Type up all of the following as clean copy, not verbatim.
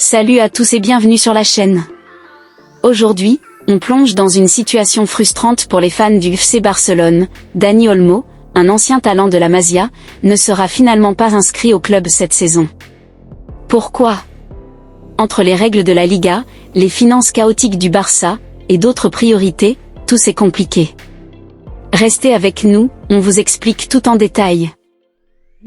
Salut à tous et bienvenue sur la chaîne. Aujourd'hui, on plonge dans une situation frustrante pour les fans du FC Barcelone. Dani Olmo, un ancien talent de la Masia, ne sera finalement pas inscrit au club cette saison. Pourquoi ? Entre les règles de la Liga, les finances chaotiques du Barça, et d'autres priorités, tout c'est compliqué. Restez avec nous, on vous explique tout en détail.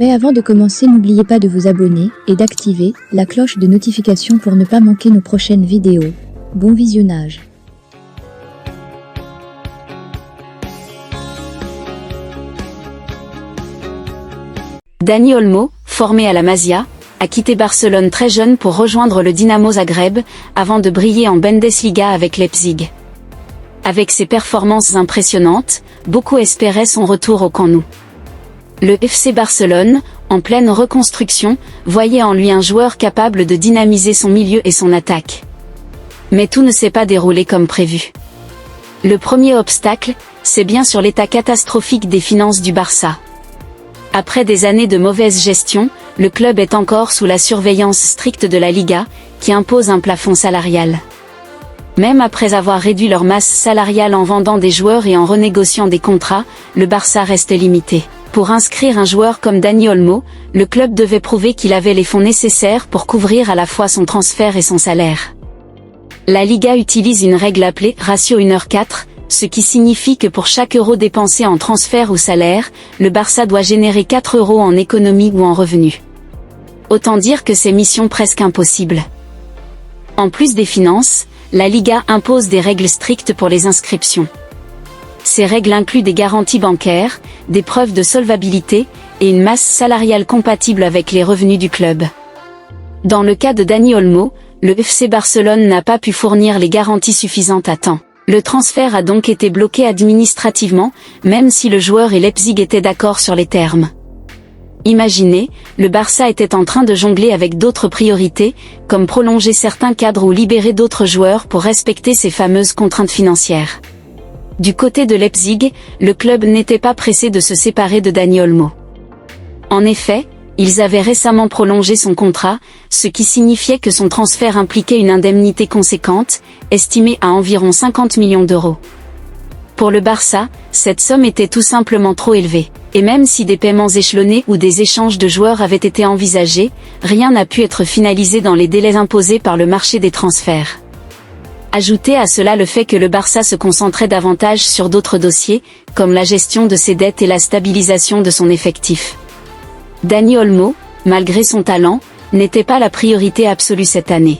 Mais avant de commencer, n'oubliez pas de vous abonner et d'activer la cloche de notification pour ne pas manquer nos prochaines vidéos. Bon visionnage. Dani Olmo, formé à la Masia, a quitté Barcelone très jeune pour rejoindre le Dinamo Zagreb, avant de briller en Bundesliga avec Leipzig. Avec ses performances impressionnantes, beaucoup espéraient son retour au Camp Nou. Le FC Barcelone, en pleine reconstruction, voyait en lui un joueur capable de dynamiser son milieu et son attaque. Mais tout ne s'est pas déroulé comme prévu. Le premier obstacle, c'est bien sûr l'état catastrophique des finances du Barça. Après des années de mauvaise gestion, le club est encore sous la surveillance stricte de la Liga, qui impose un plafond salarial. Même après avoir réduit leur masse salariale en vendant des joueurs et en renégociant des contrats, le Barça reste limité. Pour inscrire un joueur comme Dani Olmo, le club devait prouver qu'il avait les fonds nécessaires pour couvrir à la fois son transfert et son salaire. La Liga utilise une règle appelée ratio 1/4, ce qui signifie que pour chaque euro dépensé en transfert ou salaire, le Barça doit générer 4 euros en économie ou en revenus. Autant dire que c'est mission presque impossible. En plus des finances, la Liga impose des règles strictes pour les inscriptions. Ces règles incluent des garanties bancaires, des preuves de solvabilité, et une masse salariale compatible avec les revenus du club. Dans le cas de Dani Olmo, le FC Barcelone n'a pas pu fournir les garanties suffisantes à temps. Le transfert a donc été bloqué administrativement, même si le joueur et Leipzig étaient d'accord sur les termes. Imaginez, le Barça était en train de jongler avec d'autres priorités, comme prolonger certains cadres ou libérer d'autres joueurs pour respecter ces fameuses contraintes financières. Du côté de Leipzig, le club n'était pas pressé de se séparer de Dani Olmo. En effet, ils avaient récemment prolongé son contrat, ce qui signifiait que son transfert impliquait une indemnité conséquente, estimée à environ 50 millions d'euros. Pour le Barça, cette somme était tout simplement trop élevée, et même si des paiements échelonnés ou des échanges de joueurs avaient été envisagés, rien n'a pu être finalisé dans les délais imposés par le marché des transferts. Ajoutez à cela le fait que le Barça se concentrait davantage sur d'autres dossiers, comme la gestion de ses dettes et la stabilisation de son effectif. Dani Olmo, malgré son talent, n'était pas la priorité absolue cette année.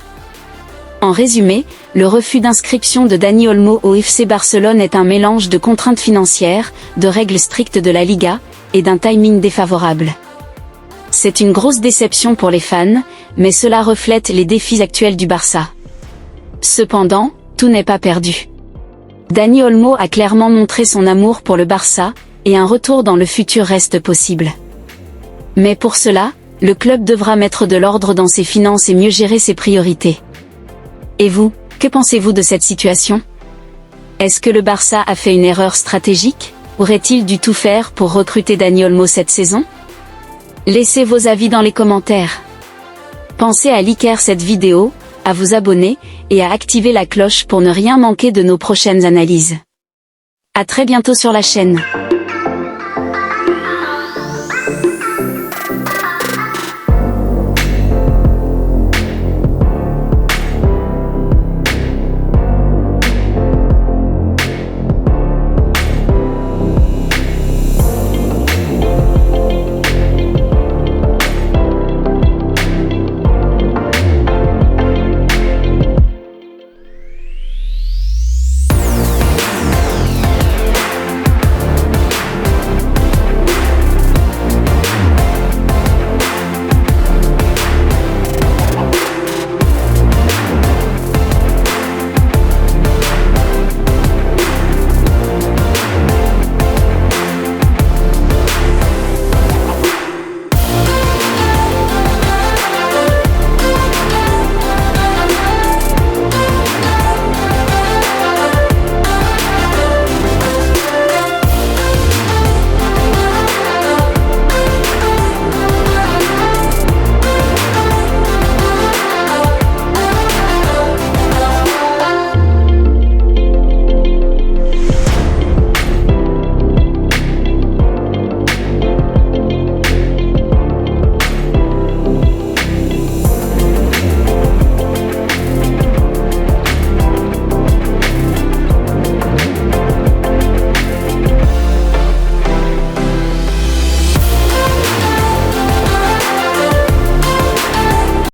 En résumé, le refus d'inscription de Dani Olmo au FC Barcelone est un mélange de contraintes financières, de règles strictes de la Liga, et d'un timing défavorable. C'est une grosse déception pour les fans, mais cela reflète les défis actuels du Barça. Cependant, tout n'est pas perdu. Dani Olmo a clairement montré son amour pour le Barça, et un retour dans le futur reste possible. Mais pour cela, le club devra mettre de l'ordre dans ses finances et mieux gérer ses priorités. Et vous, que pensez-vous de cette situation ? Est-ce que le Barça a fait une erreur stratégique ? Aurait-il dû tout faire pour recruter Dani Olmo cette saison ? Laissez vos avis dans les commentaires. Pensez à liker cette vidéo, à vous abonner, et à activer la cloche pour ne rien manquer de nos prochaines analyses. À très bientôt sur la chaîne.